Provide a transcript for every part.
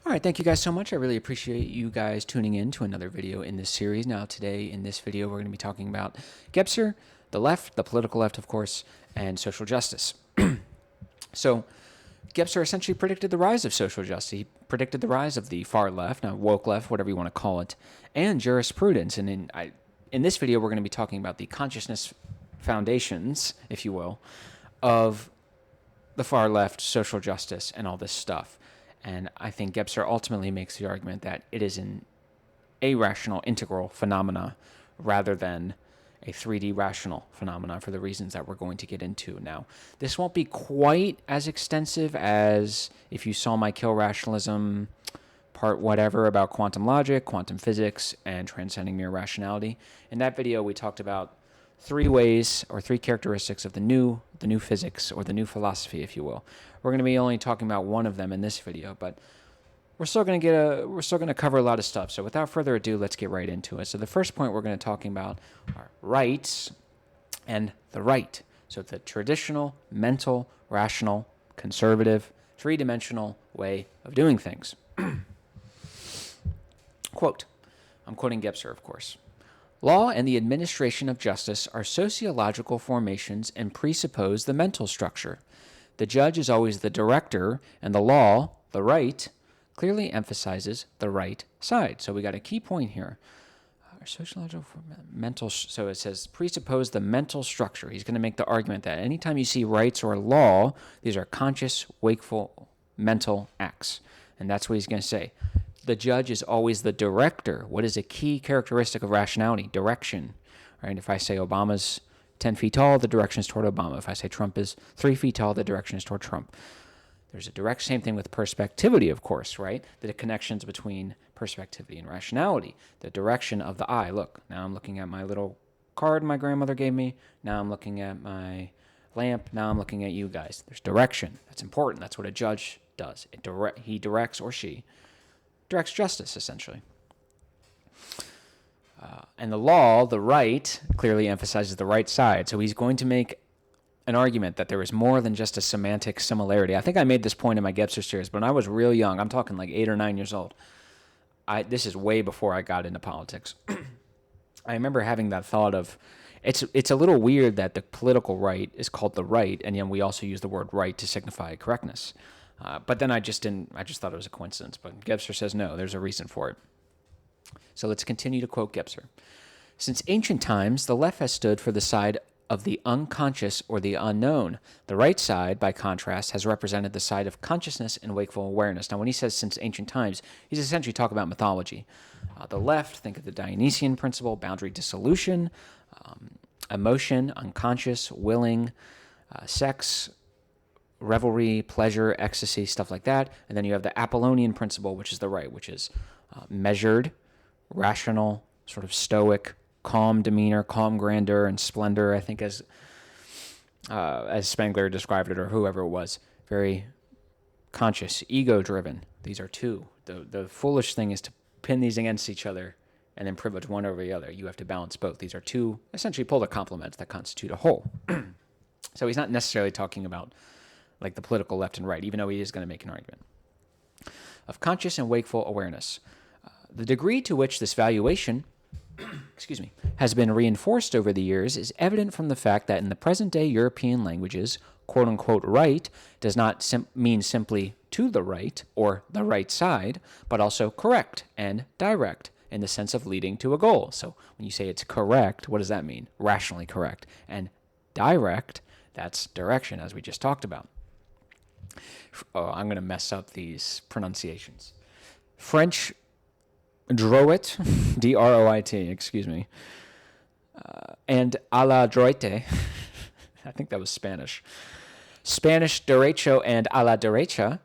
All right, thank you guys so much. I really appreciate you guys tuning in to another video in this series. Now, today in this video, we're going to be talking about Gebser, the left, the political left, of course, and social justice. So, Gebser essentially predicted the rise of social justice. He predicted the rise of the far left, now woke left, whatever you want to call it, and jurisprudence. And in this video, we're going to be talking about the consciousness foundations, if you will, of the far left, social justice, and all this stuff. And I think Gebser ultimately makes the argument that it is an irrational integral phenomena rather than a 3D rational phenomena for the reasons that we're going to get into. Now, this won't be quite as extensive as if you saw my Kill Rationalism part whatever about quantum logic, quantum physics, and transcending mere rationality. In that video, we talked about three ways or three characteristics of the new physics or the new philosophy, if you will. We're going to be only talking about one of them in this video, but we're still going to cover a lot of stuff. So without further ado, let's get right into it. So the first point we're going to be talking about are rights and the right. So the traditional, mental, rational, conservative, three-dimensional way of doing things. Quote, I'm quoting Gebser, of course. Law and the administration of justice are sociological formations and presuppose the mental structure. The judge is always the director, and the law, the right, clearly emphasizes the right side. So we got a key point here. Sociological mental. So it says presuppose the mental structure. He's going to make the argument that anytime you see rights or law, these are conscious, wakeful, mental acts, and that's what he's going to say. The judge is always the director. What is a key characteristic of rationality? Direction. Right? If I say Obama's 10 feet tall, the direction is toward Obama. If I say Trump is 3 feet tall, the direction is toward Trump. There's a direct same thing with perspectivity, of course, right? The connections between perspectivity and rationality. The direction of the eye. Look, now I'm looking at my little card my grandmother gave me. Now I'm looking at my lamp. Now I'm looking at you guys. There's direction. That's important. That's what a judge does. He directs, or she directs justice, essentially. And the law, the right, clearly emphasizes the right side. So he's going to make an argument that there is more than just a semantic similarity. I think I made this point in my Gebser series, but when I was real young, I'm talking like 8 or 9 years old. This is way before I got into politics. I remember having that thought of, it's a little weird that the political right is called the right, and yet we also use the word right to signify correctness. But then I just thought it was a coincidence. But Gebser says no, there's a reason for it. So let's continue to quote Gebser. Since ancient times, the left has stood for the side of the unconscious or the unknown. The right side, by contrast, has represented the side of consciousness and wakeful awareness. Now, when he says since ancient times, he's essentially talking about mythology. The left, think of the Dionysian principle, boundary dissolution, emotion, unconscious, willing, sex, revelry, pleasure, ecstasy, stuff like that. And then you have the Apollonian principle, which is the right, which is measured, rational, sort of stoic, calm demeanor, calm grandeur, and splendor, I think as Spengler described it, or whoever it was. Very conscious, ego-driven. These are two. The foolish thing is to pin these against each other and then privilege one over the other. You have to balance both. These are two essentially polar complements that constitute a whole. So he's not necessarily talking about like the political left and right, even though he is going to make an argument. Of conscious and wakeful awareness. The degree to which this valuation has been reinforced over the years is evident from the fact that in the present-day European languages, quote-unquote right does not mean simply to the right or the right side, but also correct and direct in the sense of leading to a goal. So when you say it's correct, what does that mean? Rationally correct. And direct, that's direction, as we just talked about. Oh, I'm going to mess up these pronunciations. French droit, D-R-O-I-T, excuse me, and a la droite, I think that was Spanish. Spanish derecho and a la derecha,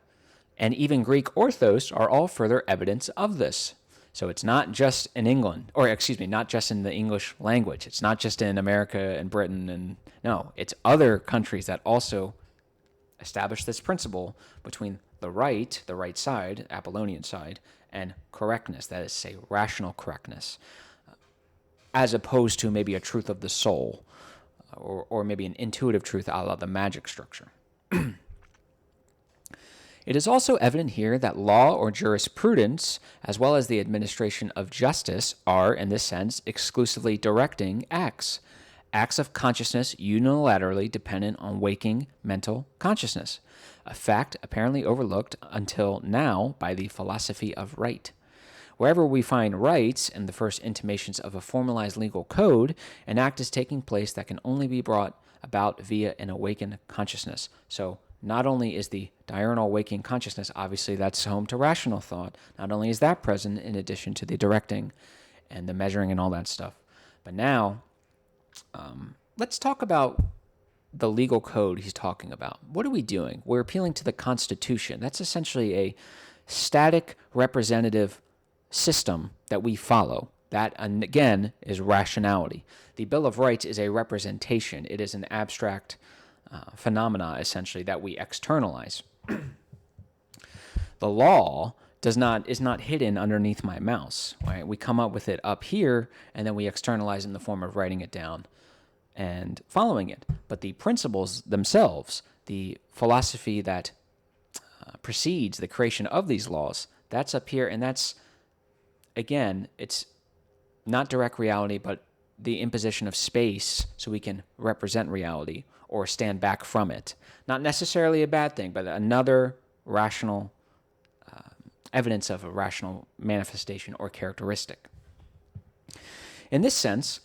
and even Greek orthos are all further evidence of this. So it's not just in England, not just in the English language. It's not just in America and Britain, and no, it's other countries that also establish this principle between the right side, Apollonian side, and correctness, that is, say, rational correctness, as opposed to maybe a truth of the soul, or maybe an intuitive truth a la the magic structure. It is also evident here that law or jurisprudence, as well as the administration of justice, are, in this sense, exclusively directing acts. Acts of consciousness unilaterally dependent on waking mental consciousness, a fact apparently overlooked until now by the philosophy of right. Wherever we find rights in the first intimations of a formalized legal code, an act is taking place that can only be brought about via an awakened consciousness. So not only is the diurnal waking consciousness, obviously that's home to rational thought, not only is that present in addition to the directing and the measuring and all that stuff, but now let's talk about the legal code he's talking about. What are we doing? We're appealing to the Constitution. That's essentially a static representative system that we follow. That, and again, is rationality. The Bill of Rights is a representation. It is an abstract phenomena, essentially, that we externalize. The law is not hidden underneath my mouse. Right? We come up with it up here, and then we externalize it in the form of writing it down and following it. But the principles themselves, the philosophy that precedes the creation of these laws, that's up here, and that's, again, it's not direct reality, but the imposition of space so we can represent reality or stand back from it. Not necessarily a bad thing, but another rational evidence of a rational manifestation or characteristic. In this sense,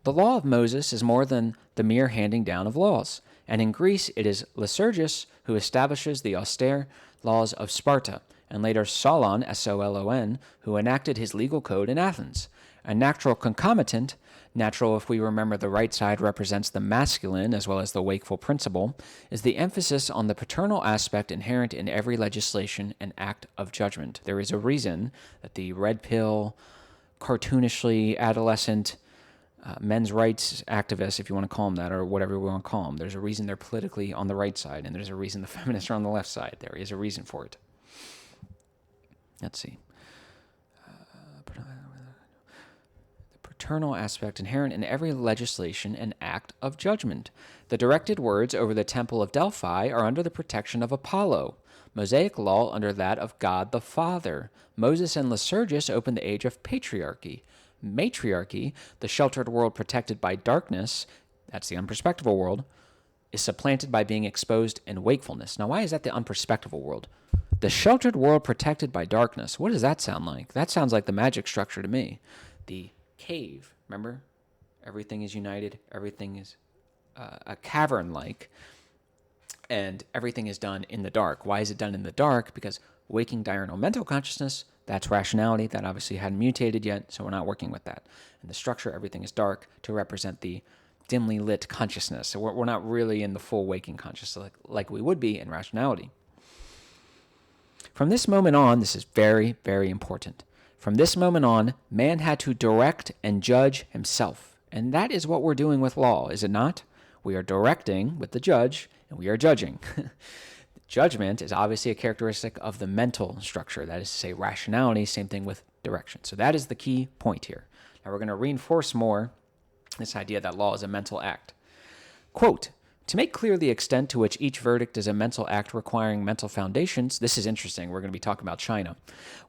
the law of Moses is more than the mere handing down of laws, and in Greece it is Lycurgus who establishes the austere laws of Sparta, and later Solon, Solon, who enacted his legal code in Athens. A natural concomitant, natural if we remember the right side represents the masculine as well as the wakeful principle, is the emphasis on the paternal aspect inherent in every legislation and act of judgment. There is a reason that the red pill, cartoonishly adolescent men's rights activists, if you want to call them that, or whatever we want to call them, there's a reason they're politically on the right side, and there's a reason the feminists are on the left side. There is a reason for it. Let's see. The paternal aspect inherent in every legislation and act of judgment. The directed words over the temple of Delphi are under the protection of Apollo. Mosaic law under that of God the Father. Moses and Lycurgus opened the age of patriarchy. Matriarchy, the sheltered world protected by darkness, that's the unperspectable world, is supplanted by being exposed in wakefulness. Now, why is that the unperspectable world? The sheltered world protected by darkness. What does that sound like? That sounds like the magic structure to me. The cave, remember? Everything is united. Everything is a cavern-like. And everything is done in the dark. Why is it done in the dark? Because waking diurnal mental consciousness, that's rationality. That obviously hadn't mutated yet, so we're not working with that. And the structure, everything is dark to represent the dimly lit consciousness. So we're not really in the full waking consciousness like we would be in rationality. From this moment on, this is very, very important. From this moment on, man had to direct and judge himself. And that is what we're doing with law, is it not? We are directing with the judge, and we are judging. Judgment is obviously a characteristic of the mental structure. That is to say, rationality, same thing with direction. So that is the key point here. Now we're going to reinforce more this idea that law is a mental act. Quote, to make clear the extent to which each verdict is a mental act requiring mental foundations, this is interesting, we're going to be talking about China,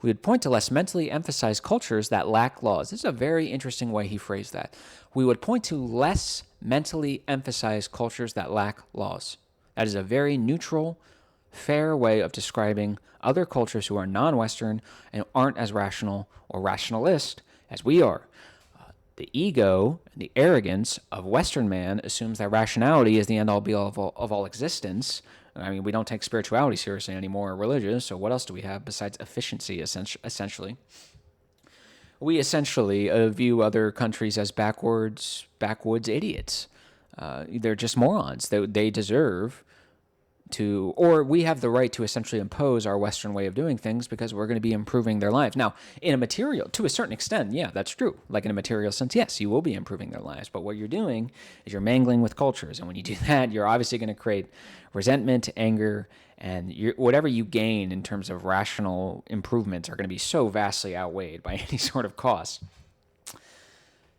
we would point to less mentally emphasized cultures that lack laws. This is a very interesting way he phrased that. We would point to less mentally emphasized cultures that lack laws. That is a very neutral, fair way of describing other cultures who are non-Western and aren't as rational or rationalist as we are. The ego and the arrogance of Western man assumes that rationality is the end-all be-all of all existence. I mean, we don't take spirituality seriously anymore or religious, so what else do we have besides efficiency, essentially? We essentially view other countries as backwoods idiots. They're just morons. They deserve to, or we have the right to essentially impose our Western way of doing things because we're going to be improving their lives. Now, in a material, to a certain extent, yeah, that's true. Like in a material sense, yes, you will be improving their lives. But what you're doing is you're mangling with cultures. And when you do that, you're obviously going to create resentment, anger, and whatever you gain in terms of rational improvements are going to be so vastly outweighed by any sort of cost.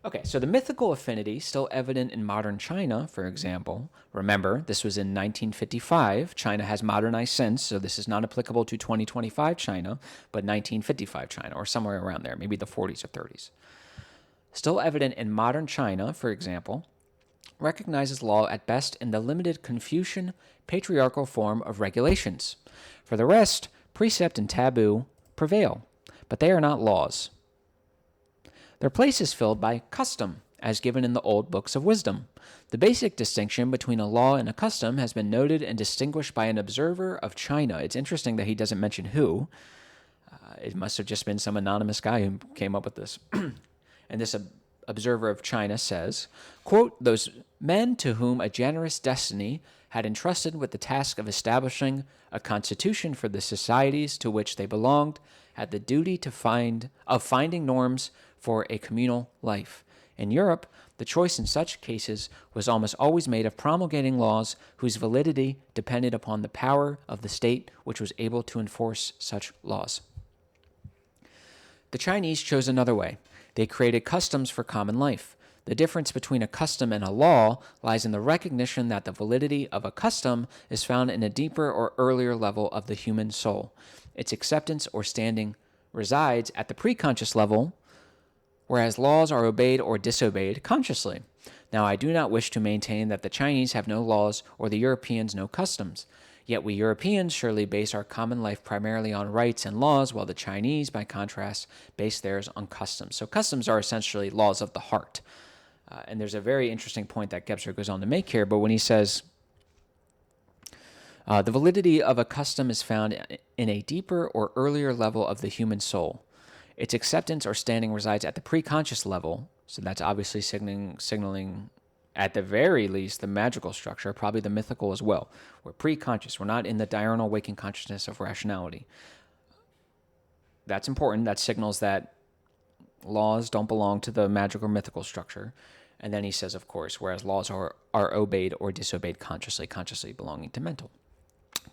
Okay, so the mythical affinity still evident in modern China, for example. Remember, this was in 1955. China has modernized since, so this is not applicable to 2025 China, but 1955 China, or somewhere around there, maybe the 40s or 30s. Still evident in modern China, for example, recognizes law at best in the limited Confucian patriarchal form of regulations. For the rest, precept and taboo prevail, but they are not laws. Their place is filled by custom, as given in the old books of wisdom. The basic distinction between a law and a custom has been noted and distinguished by an observer of China. It's interesting that he doesn't mention who. It must have just been some anonymous guy who came up with this. And this observer of China says, quote, "Those men to whom a generous destiny had entrusted with the task of establishing a constitution for the societies to which they belonged had the duty of finding norms for a communal life. In Europe, the choice in such cases was almost always made of promulgating laws whose validity depended upon the power of the state which was able to enforce such laws." The Chinese chose another way. They created customs for common life. The difference between a custom and a law lies in the recognition that the validity of a custom is found in a deeper or earlier level of the human soul. Its acceptance or standing resides at the preconscious level, whereas laws are obeyed or disobeyed consciously. Now, I do not wish to maintain that the Chinese have no laws or the Europeans no customs. Yet we Europeans surely base our common life primarily on rights and laws, while the Chinese, by contrast, base theirs on customs. So customs are essentially laws of the heart. And there's a very interesting point that Gebser goes on to make here, but when he says, the validity of a custom is found in a deeper or earlier level of the human soul. Its acceptance or standing resides at the preconscious level, so that's obviously signaling at the very least the magical structure, probably the mythical as well. We're preconscious. We're not in the diurnal waking consciousness of rationality. That's important. That signals that laws don't belong to the magical or mythical structure. And then he says, of course, whereas laws are obeyed or disobeyed consciously belonging to mental.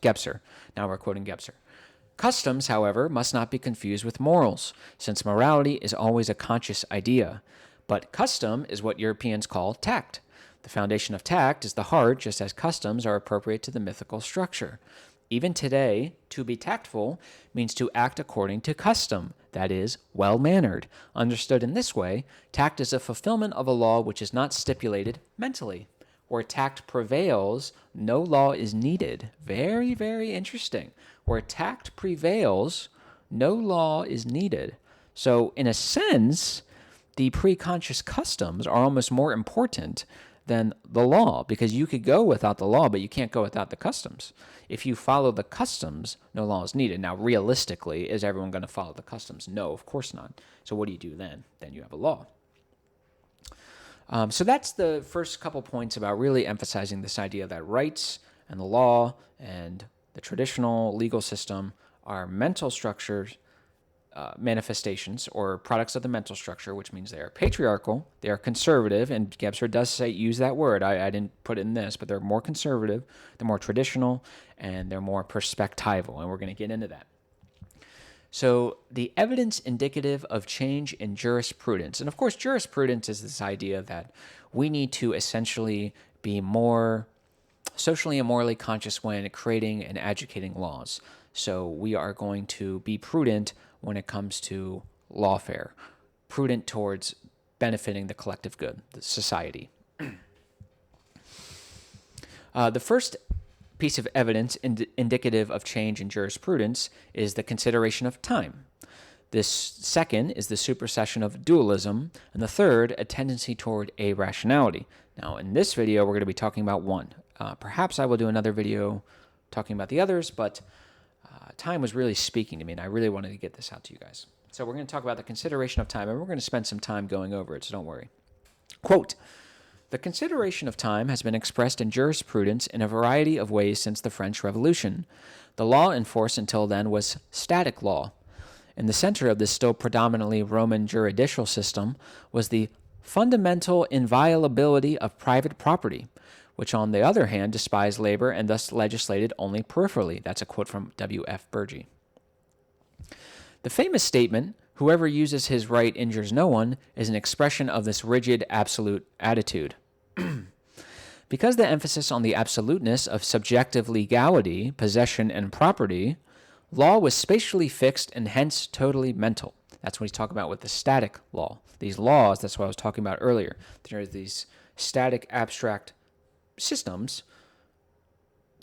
Gebser. Now we're quoting Gebser. Customs, however, must not be confused with morals, since morality is always a conscious idea. But custom is what Europeans call tact. The foundation of tact is the heart, just as customs are appropriate to the mythical structure. Even today, to be tactful means to act according to custom, that is, well-mannered. Understood in this way, tact is a fulfillment of a law which is not stipulated mentally. Where tact prevails, no law is needed. Very, very interesting. Where tact prevails, no law is needed. So, in a sense, the preconscious customs are almost more important than the law, because you could go without the law, but you can't go without the customs. If you follow the customs, no law is needed. Now, realistically, is everyone going to follow the customs? No, of course not. So what do you do then? Then you have a law. So that's the first couple points about really emphasizing this idea that rights and the law and the traditional legal system are mental structures, manifestations or products of the mental structure, which means they are patriarchal, they are conservative, and Gebser does use that word. I didn't put it in this, but they're more conservative, they're more traditional, and they're more perspectival, and we're going to get into that. So the evidence indicative of change in jurisprudence, and of course jurisprudence is this idea that we need to essentially be more socially and morally conscious when creating and adjudicating laws. So we are going to be prudent when it comes to lawfare, prudent towards benefiting the collective good, the society. The first piece of evidence indicative of change in jurisprudence is the consideration of time. This second is the supersession of dualism, and the third, a tendency toward arationality. Now, in this video, we're going to be talking about one. Perhaps I will do another video talking about the others, but time was really speaking to me, and I really wanted to get this out to you guys. So we're going to talk about the consideration of time, and we're going to spend some time going over it, so don't worry. Quote, "The consideration of time has been expressed in jurisprudence in a variety of ways since the French Revolution. The law in force until then was static law. In the center of this still predominantly Roman juridical system was the fundamental inviolability of private property, which on the other hand despised labor and thus legislated only peripherally." That's a quote from W.F. Burgee. The famous statement, Whoever uses his right injures no one is an expression of this rigid absolute attitude. Because the emphasis on the absoluteness of subjective legality, possession, and property, law was spatially fixed and hence totally mental. That's what he's talking about with the static law. These laws, that's what I was talking about earlier. There are these static, abstract systems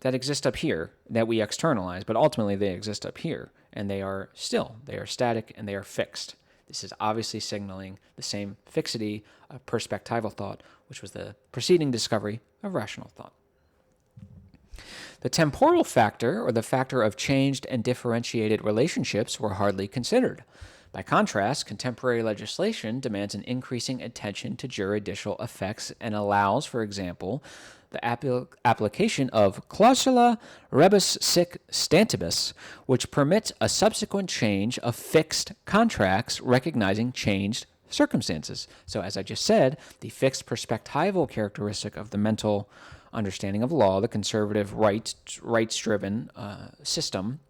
that exist up here that we externalize, but ultimately they exist up here, and they are static, and they are fixed. This is obviously signaling the same fixity of perspectival thought, which was the preceding discovery of rational thought. The temporal factor, or the factor of changed and differentiated relationships, were hardly considered. By contrast, contemporary legislation demands an increasing attention to juridical effects and allows, for example, the application of clausula rebus sic stantibus, which permits a subsequent change of fixed contracts recognizing changed circumstances. So as I just said, the fixed perspectival characteristic of the mental understanding of law, the conservative rights-driven system,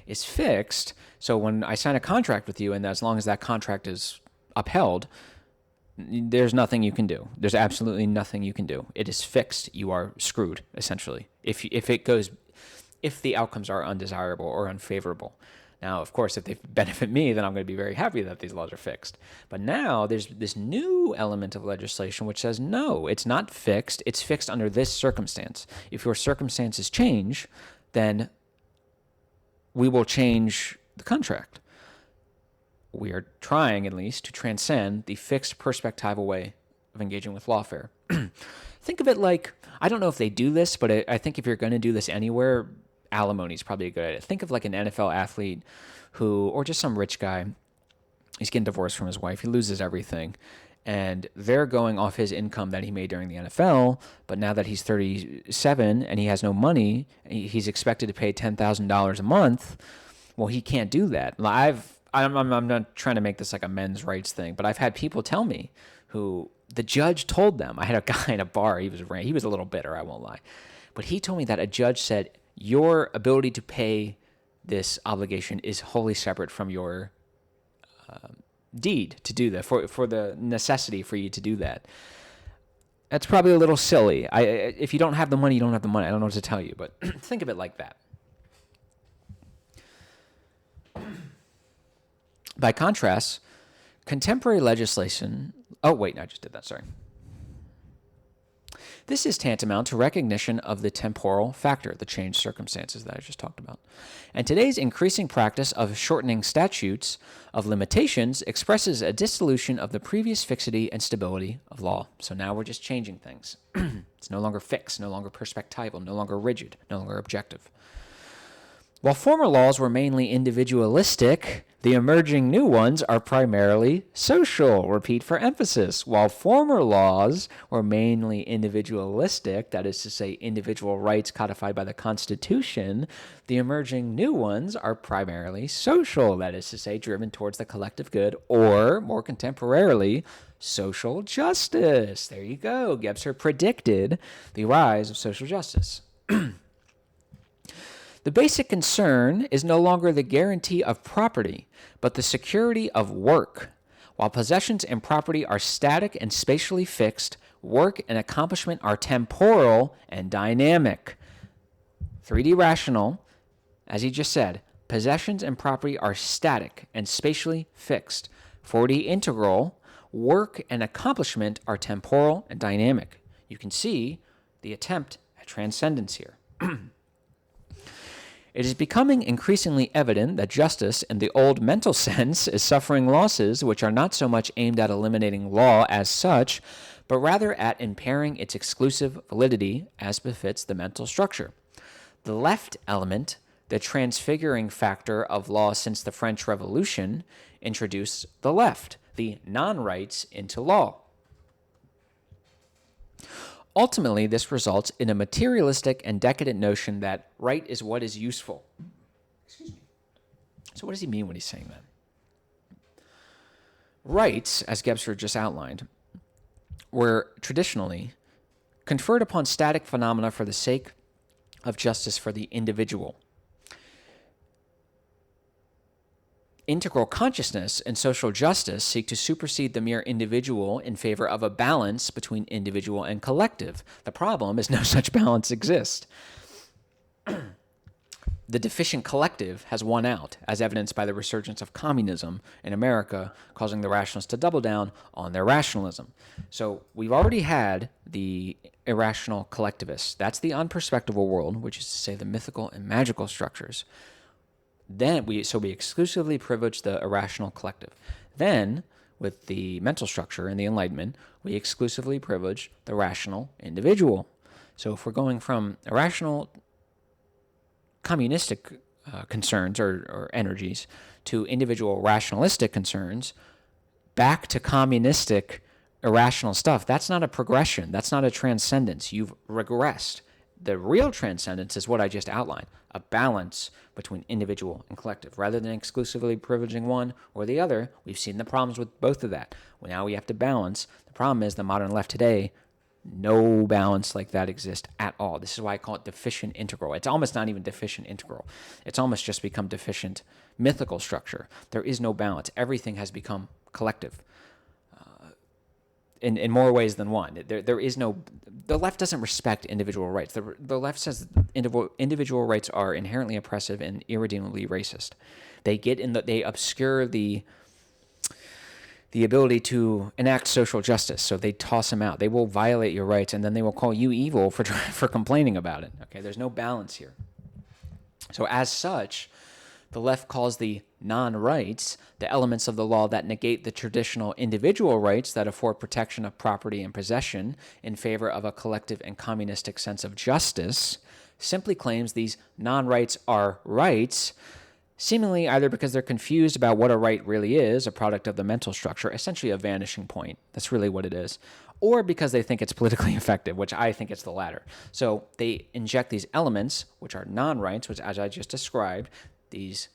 is fixed. So when I sign a contract with you, and as long as that contract is upheld, there's nothing you can do. There's absolutely nothing you can do. It is fixed. You are screwed, essentially, if the outcomes are undesirable or unfavorable. Now, of course, if they benefit me, then I'm going to be very happy that these laws are fixed. But now there's this new element of legislation which says, no, it's not fixed. It's fixed under this circumstance. If your circumstances change, then we will change the contract. We are trying, at least, to transcend the fixed perspectival way of engaging with lawfare. Think of it like, I don't know if they do this, but I think if you're going to do this anywhere, alimony is probably a good idea. Think of like an NFL athlete or just some rich guy, he's getting divorced from his wife, he loses everything, and they're going off his income that he made during the NFL, but now that he's 37 and he has no money, he's expected to pay $10,000 a month. Well, he can't do that. I'm not trying to make this like a men's rights thing, but I've had people tell me who the judge told them. I had a guy in a bar, he was a little bitter, I won't lie, but he told me that a judge said, your ability to pay this obligation is wholly separate from your deed to do that, for the necessity for you to do that. That's probably a little silly. If you don't have the money, you don't have the money. I don't know what to tell you, but think of it like that. By contrast, contemporary legislation... Oh, wait, I just did that, sorry. This is tantamount to recognition of the temporal factor, the changed circumstances that I just talked about. And today's increasing practice of shortening statutes of limitations expresses a dissolution of the previous fixity and stability of law. So now we're just changing things. It's no longer fixed, no longer perspectival, no longer rigid, no longer objective. While former laws were mainly individualistic, the emerging new ones are primarily social. Repeat for emphasis. While former laws were mainly individualistic, that is to say, individual rights codified by the Constitution, the emerging new ones are primarily social, that is to say, driven towards the collective good, or, more contemporarily, social justice. There you go. Gebser predicted the rise of social justice. The basic concern is no longer the guarantee of property, but the security of work. While possessions and property are static and spatially fixed, work and accomplishment are temporal and dynamic. 3D rational, as he just said, possessions and property are static and spatially fixed. 4D integral, work and accomplishment are temporal and dynamic. You can see the attempt at transcendence here. It is becoming increasingly evident that justice, in the old mental sense, is suffering losses which are not so much aimed at eliminating law as such, but rather at impairing its exclusive validity as befits the mental structure. The left element, the transfiguring factor of law since the French Revolution, introduced the left, the non-rights, into law. Ultimately, this results in a materialistic and decadent notion that right is what is useful. Excuse me. So what does he mean when he's saying that? Rights, as Gebser just outlined, were traditionally conferred upon static phenomena for the sake of justice for the individual. Integral consciousness and social justice seek to supersede the mere individual in favor of a balance between individual and collective. The problem is no such balance exists. The deficient collective has won out, as evidenced by the resurgence of communism in America, causing the rationalists to double down on their rationalism. So we've already had the irrational collectivists. That's the unperspectable world, which is to say the mythical and magical structures. Then we exclusively privilege the irrational collective. Then, with the mental structure and the Enlightenment, we exclusively privilege the rational individual. So if we're going from irrational communistic concerns or energies to individual rationalistic concerns, back to communistic irrational stuff, that's not a progression. That's not a transcendence. You've regressed. The real transcendence is what I just outlined, a balance between individual and collective. Rather than exclusively privileging one or the other, we've seen the problems with both of that. Well, now we have to balance. The problem is the modern left today, no balance like that exists at all. This is why I call it deficient integral. It's almost not even deficient integral. It's almost just become deficient mythical structure. There is no balance. Everything has become collective in more ways than one. There is no... The left doesn't respect individual rights. The left says individual rights are inherently oppressive and irredeemably racist. They obscure the ability to enact social justice. So they toss them out. They will violate your rights, and then they will call you evil for complaining about it. Okay, there's no balance here. So as such, the left calls the non-rights the elements of the law that negate the traditional individual rights that afford protection of property and possession in favor of a collective and communistic sense of justice, simply claims these non-rights are rights, seemingly either because they're confused about what a right really is, a product of the mental structure, essentially a vanishing point. That's really what it is. Or because they think it's politically effective, which I think it's the latter. So they inject these elements, which are non-rights, which, as I just described, these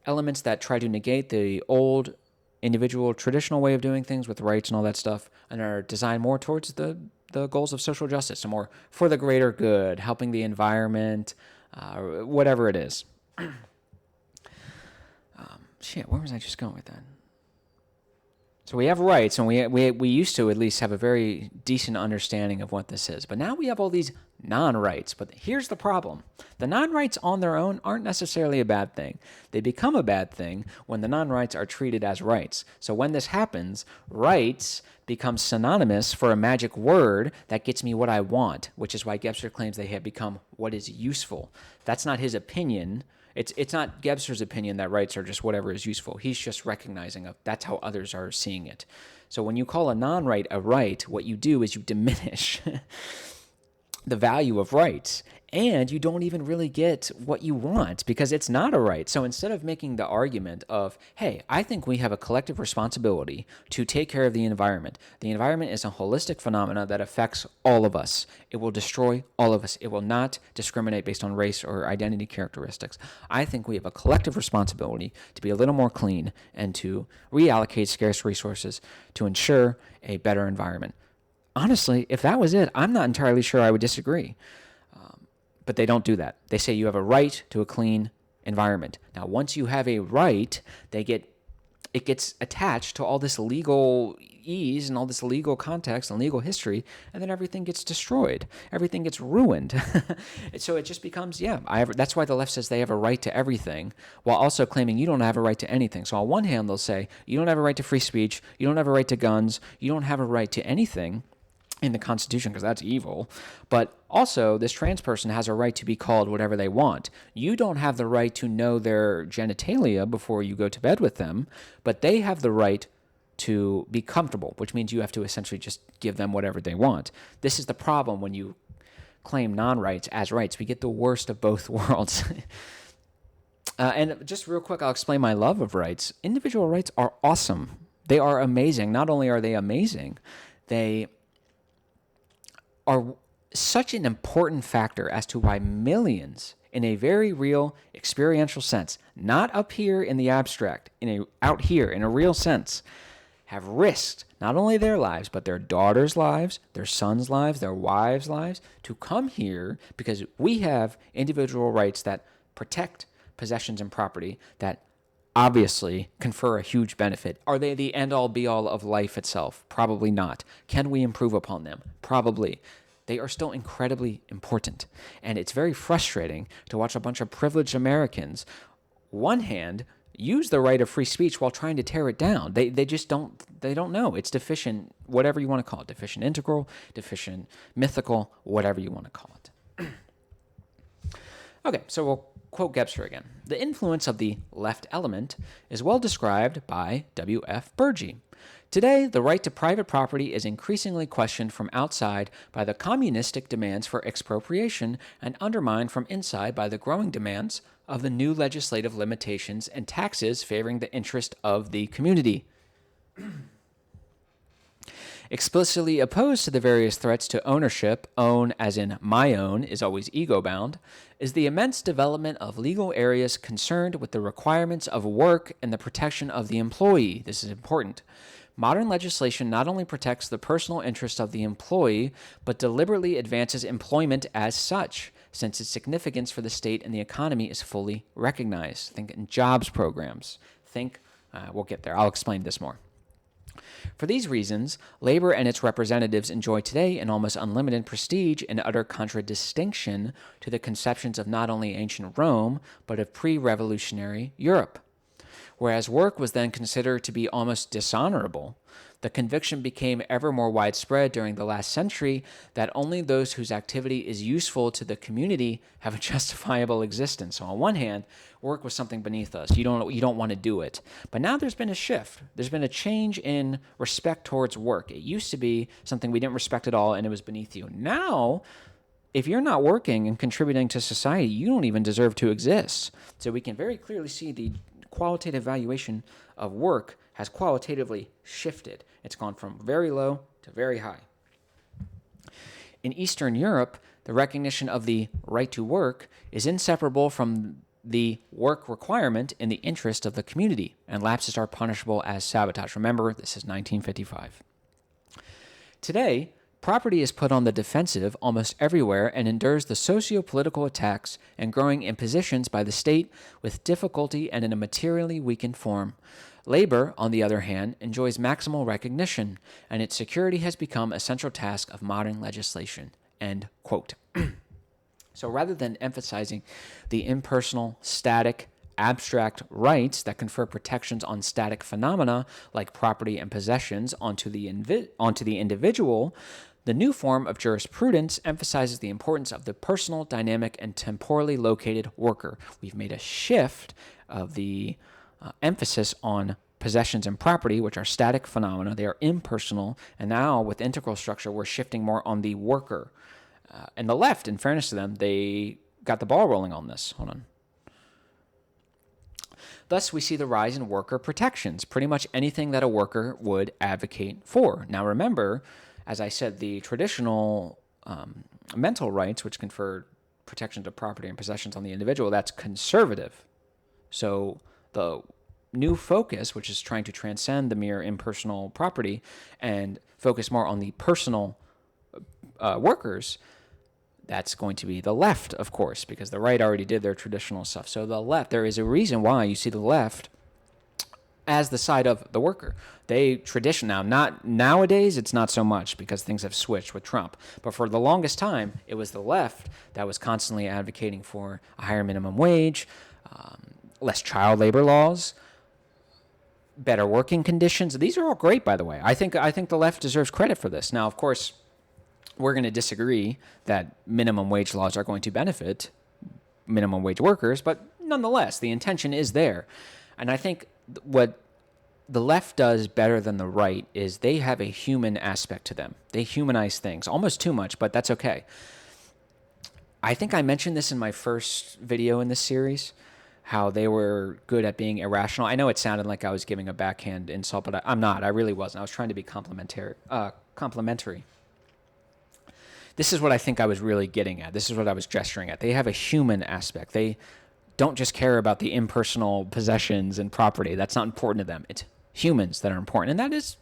elements that try to negate the old individual traditional way of doing things with rights and all that stuff, and are designed more towards the goals of social justice, so more for the greater good, helping the environment, whatever it is. Where was I just going with that? So we have rights, and we used to at least have a very decent understanding of what this is. But now we have all these non-rights. But here's the problem. The non-rights on their own aren't necessarily a bad thing. They become a bad thing when the non-rights are treated as rights. So when this happens, rights become synonymous for a magic word that gets me what I want, which is why Gebser claims they have become what is useful. That's not his opinion. It's not Gebser's opinion that rights are just whatever is useful. He's just recognizing that's how others are seeing it. So when you call a non-right a right, what you do is you diminish the value of rights, and you don't even really get what you want because it's not a right. So instead of making the argument of, hey, I think we have a collective responsibility to take care of the environment is a holistic phenomena that affects all of us. It will destroy all of us. It will not discriminate based on race or identity characteristics. I think we have a collective responsibility to be a little more clean and to reallocate scarce resources to ensure a better environment. Honestly, if that was it, I'm not entirely sure I would disagree. But they don't do that. They say you have a right to a clean environment. Now, once you have a right, it gets attached to all this legal ease and all this legal context and legal history, and then everything gets destroyed. Everything gets ruined. So it just becomes, that's why the left says they have a right to everything, while also claiming you don't have a right to anything. So on one hand, they'll say, you don't have a right to free speech, you don't have a right to guns, you don't have a right to anything in the Constitution because that's evil. But also, this trans person has a right to be called whatever they want. You don't have the right to know their genitalia before you go to bed with them, but they have the right to be comfortable, which means you have to essentially just give them whatever they want. This is the problem when you claim non-rights as rights. We get the worst of both worlds. And just real quick, I'll explain my love of rights. Individual rights are awesome. They are amazing. Not only are they amazing, they are such an important factor as to why millions, in a very real experiential sense, not up here in the abstract, out here in a real sense, have risked not only their lives, but their daughters' lives, their sons' lives, their wives' lives, to come here because we have individual rights that protect possessions and property that obviously confer a huge benefit. Are they the end-all be-all of life itself? Probably not. Can we improve upon them? Probably. They are still incredibly important. And it's very frustrating to watch a bunch of privileged Americans, one hand, use the right of free speech while trying to tear it down. They just don't know. It's deficient, whatever you want to call it. Deficient integral, deficient mythical, whatever you want to call it. Okay, so we'll quote Gebser again. The influence of the left element is well described by W.F. Burgee. Today, the right to private property is increasingly questioned from outside by the communistic demands for expropriation and undermined from inside by the growing demands of the new legislative limitations and taxes favoring the interest of the community. Explicitly opposed to the various threats to ownership, own as in my own is always ego-bound, is the immense development of legal areas concerned with the requirements of work and the protection of the employee. This is important. Modern legislation not only protects the personal interest of the employee, but deliberately advances employment as such, since its significance for the state and the economy is fully recognized. Think in jobs programs. We'll get there. I'll explain this more. For these reasons, labor and its representatives enjoy today an almost unlimited prestige in utter contradistinction to the conceptions of not only ancient Rome, but of pre-revolutionary Europe. Whereas work was then considered to be almost dishonorable, the conviction became ever more widespread during the last century that only those whose activity is useful to the community have a justifiable existence. So on one hand, work was something beneath us. You don't want to do it. But now there's been a shift. There's been a change in respect towards work. It used to be something we didn't respect at all and it was beneath you. Now, if you're not working and contributing to society, you don't even deserve to exist. So we can very clearly see the qualitative valuation of work has qualitatively shifted. It's gone from very low to very high. In Eastern Europe, the recognition of the right to work is inseparable from the work requirement in the interest of the community, and lapses are punishable as sabotage. Remember, this is 1955. Today, property is put on the defensive almost everywhere and endures the socio-political attacks and growing impositions by the state with difficulty and in a materially weakened form. Labor, on the other hand, enjoys maximal recognition, and its security has become a central task of modern legislation. End quote. So rather than emphasizing the impersonal, static, abstract rights that confer protections on static phenomena like property and possessions onto the individual, the new form of jurisprudence emphasizes the importance of the personal, dynamic, and temporally located worker. We've made a shift of the emphasis on possessions and property, which are static phenomena. They are impersonal. And now with integral structure, we're shifting more on the worker. And the left, in fairness to them, they got the ball rolling on this. Hold on. Thus, we see the rise in worker protections, pretty much anything that a worker would advocate for. Now, remember, as I said, the traditional mental rights, which confer protection to property and possessions on the individual, that's conservative. So the new focus, which is trying to transcend the mere impersonal property and focus more on the personal workers, that's going to be the left, of course, because the right already did their traditional stuff. So the left, there is a reason why you see the left as the side of the worker. Not nowadays, it's not so much because things have switched with Trump. But for the longest time, it was the left that was constantly advocating for a higher minimum wage, less child labor laws, better working conditions. These are all great, by the way. I think the left deserves credit for this. Now, of course, we're going to disagree that minimum wage laws are going to benefit minimum wage workers, but nonetheless, the intention is there. And I think what the left does better than the right is they have a human aspect to them. They humanize things, almost too much, but that's okay. I think I mentioned this in my first video in this series, how they were good at being irrational. I know it sounded like I was giving a backhand insult, but I'm not. I really wasn't. I was trying to be complimentary. This is what I think I was really getting at. This is what I was gesturing at. They have a human aspect. They don't just care about the impersonal possessions and property. That's not important to them. It's humans that are important. And that is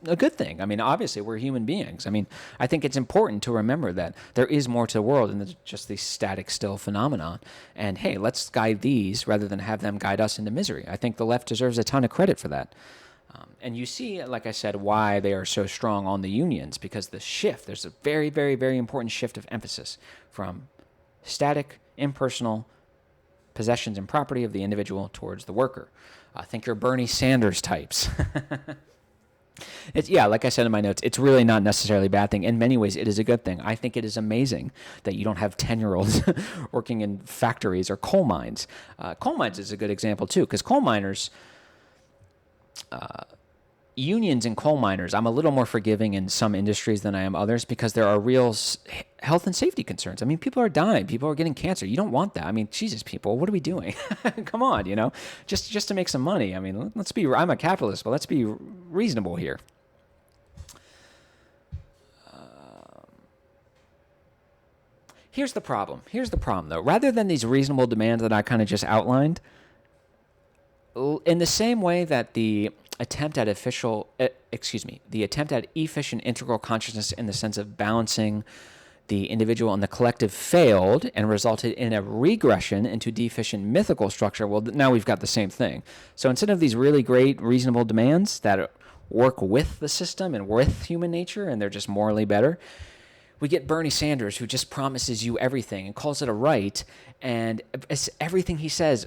a good thing. I mean, obviously, we're human beings. I mean, I think it's important to remember that there is more to the world than just the static, still phenomenon. And hey, let's guide these rather than have them guide us into misery. I think the left deserves a ton of credit for that. And you see, like I said, why they are so strong on the unions, because the shift, there's a very, very, very important shift of emphasis from static, impersonal possessions and property of the individual towards the worker. Think your Bernie Sanders types. Like I said in my notes, it's really not necessarily a bad thing. In many ways, it is a good thing. I think it is amazing that you don't have 10-year-olds working in factories or coal mines. Coal mines is a good example, too, because coal miners... unions and coal miners, I'm a little more forgiving in some industries than I am others, because there are real health and safety concerns. I mean, people are dying. People are getting cancer. You don't want that. I mean, Jesus, people, what are we doing? Come on, just to make some money. I mean, I'm a capitalist, but let's be reasonable here. Here's the problem, though. Rather than these reasonable demands that I kind of just outlined, in the same way that the attempt at efficient integral consciousness in the sense of balancing the individual and the collective failed and resulted in a regression into deficient mythical structure, well, now we've got the same thing. So instead of these really great, reasonable demands that work with the system and with human nature, and they're just morally better, we get Bernie Sanders, who just promises you everything and calls it a right, and everything he says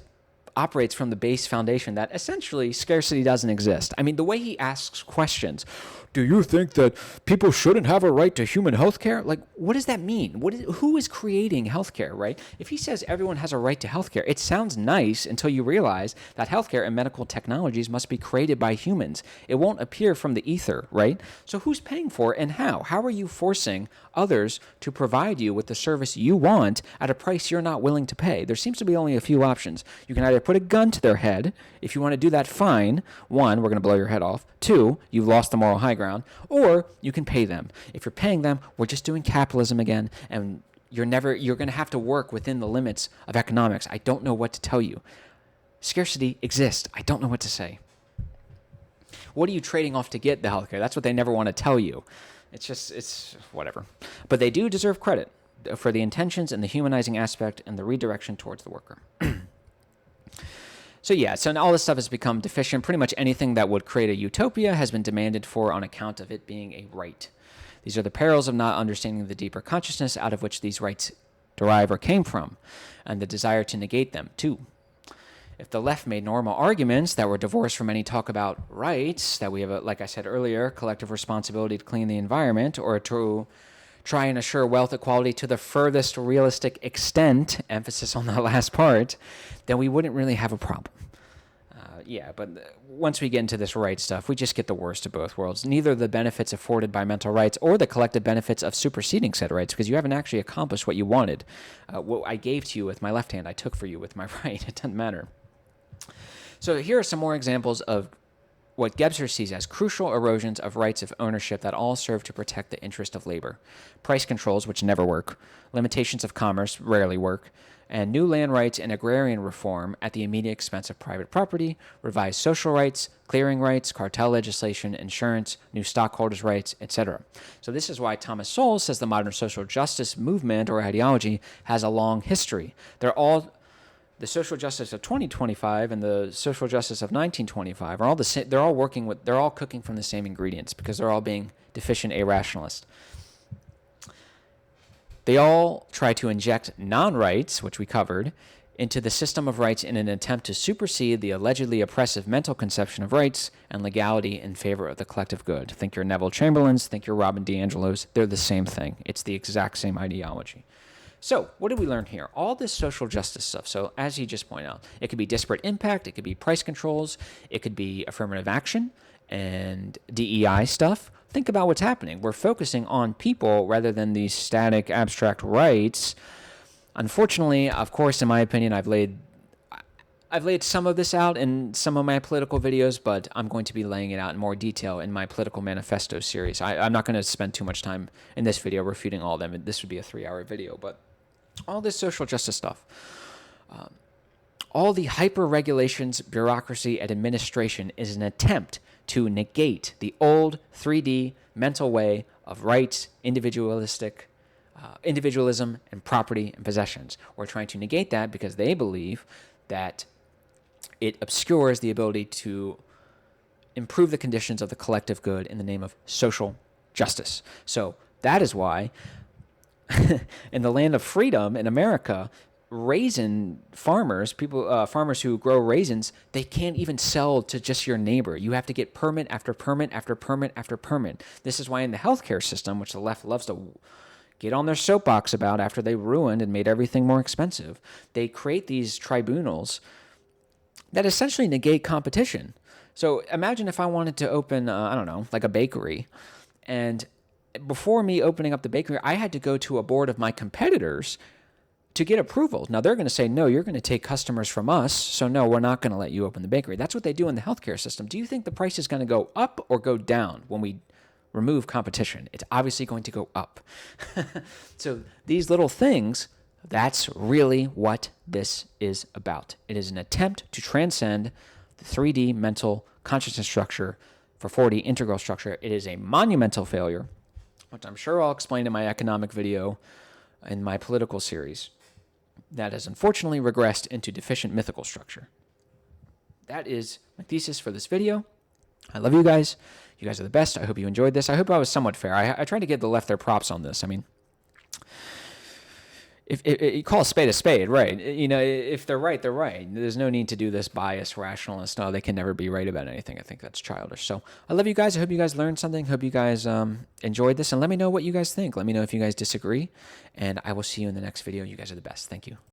operates from the base foundation that essentially scarcity doesn't exist. I mean, the way he asks questions, do you think that people shouldn't have a right to human health care? Like, what does that mean? Who is creating health care, right? If he says everyone has a right to health care, it sounds nice until you realize that healthcare and medical technologies must be created by humans. It won't appear from the ether, right? So who's paying for it and how? How are you forcing others to provide you with the service you want at a price you're not willing to pay? There seems to be only a few options. You can either put a gun to their head. If you want to do that, fine. 1, we're going to blow your head off. 2, you've lost the moral high ground. Or you can pay them. If you're paying them, we're just doing capitalism again, and you're going to have to work within the limits of economics. I don't know what to tell you. Scarcity exists. I don't know what to say. What are you trading off to get the healthcare? That's what they never want to tell you. It's whatever. But they do deserve credit for the intentions and the humanizing aspect and the redirection towards the worker. So all this stuff has become deficient. Pretty much anything that would create a utopia has been demanded for on account of it being a right. These are the perils of not understanding the deeper consciousness out of which these rights derive or came from, and the desire to negate them, too. If the left made normal arguments that were divorced from any talk about rights, that we have, like I said earlier, collective responsibility to clean the environment, or to try and assure wealth equality to the furthest realistic extent, emphasis on the last part, then we wouldn't really have a problem. But once we get into this right stuff, we just get the worst of both worlds. Neither the benefits afforded by mental rights or the collective benefits of superseding said rights, because you haven't actually accomplished what you wanted. What I gave to you with my left hand, I took for you with my right. It doesn't matter. So here are some more examples of what Gebser sees as crucial erosions of rights of ownership that all serve to protect the interest of labor. Price controls, which never work, limitations of commerce, rarely work, and new land rights and agrarian reform at the immediate expense of private property, revised social rights, clearing rights, cartel legislation, insurance, new stockholders' rights, etc. So this is why Thomas Sowell says the modern social justice movement or ideology has a long history. The social justice of 2025 and the social justice of 1925 are all the same. They're all cooking from the same ingredients because they're all being deficient arationalist. They all try to inject non-rights, which we covered, into the system of rights in an attempt to supersede the allegedly oppressive mental conception of rights and legality in favor of the collective good. Think your Neville Chamberlains, think your Robin DiAngelos. They're the same thing. It's the exact same ideology. So what did we learn here? All this social justice stuff. So as he just pointed out, it could be disparate impact. It could be price controls. It could be affirmative action and DEI stuff. Think about what's happening. We're focusing on people rather than these static, abstract rights. Unfortunately, of course, in my opinion, I've laid some of this out in some of my political videos, but I'm going to be laying it out in more detail in my political manifesto series. I'm not going to spend too much time in this video refuting all of them. This would be a 3-hour video, but all this social justice stuff. All the hyper-regulations, bureaucracy, and administration is an attempt to negate the old 3D mental way of rights, individualism, and property and possessions. We're trying to negate that because they believe that it obscures the ability to improve the conditions of the collective good in the name of social justice. So that is why in the land of freedom in America, raisin farmers, farmers who grow raisins, they can't even sell to just your neighbor. You have to get permit after permit after permit after permit. This is why in the healthcare system, which the left loves to get on their soapbox about after they ruined and made everything more expensive, they create these tribunals that essentially negate competition. So imagine if I wanted to open, I don't know, like a bakery, and before me opening up the bakery, I had to go to a board of my competitors to get approval. Now, they're going to say, no, you're going to take customers from us, so no, we're not going to let you open the bakery. That's what they do in the healthcare system. Do you think the price is going to go up or go down when we remove competition? It's obviously going to go up. So these little things, that's really what this is about. It is an attempt to transcend the 3D mental consciousness structure for 4D integral structure. It is a monumental failure, which I'm sure I'll explain in my economic video in my political series, that has unfortunately regressed into deficient mythical structure. That is my thesis for this video. I love you guys. You guys are the best. I hope you enjoyed this. I hope I was somewhat fair. I tried to give the left their props on this. I mean, if you call a spade, right? You know, if they're right, they're right. There's no need to do this bias rationalist. No, they can never be right about anything. I think that's childish. So I love you guys. I hope you guys learned something. Hope you guys enjoyed this. And let me know what you guys think. Let me know if you guys disagree. And I will see you in the next video. You guys are the best. Thank you.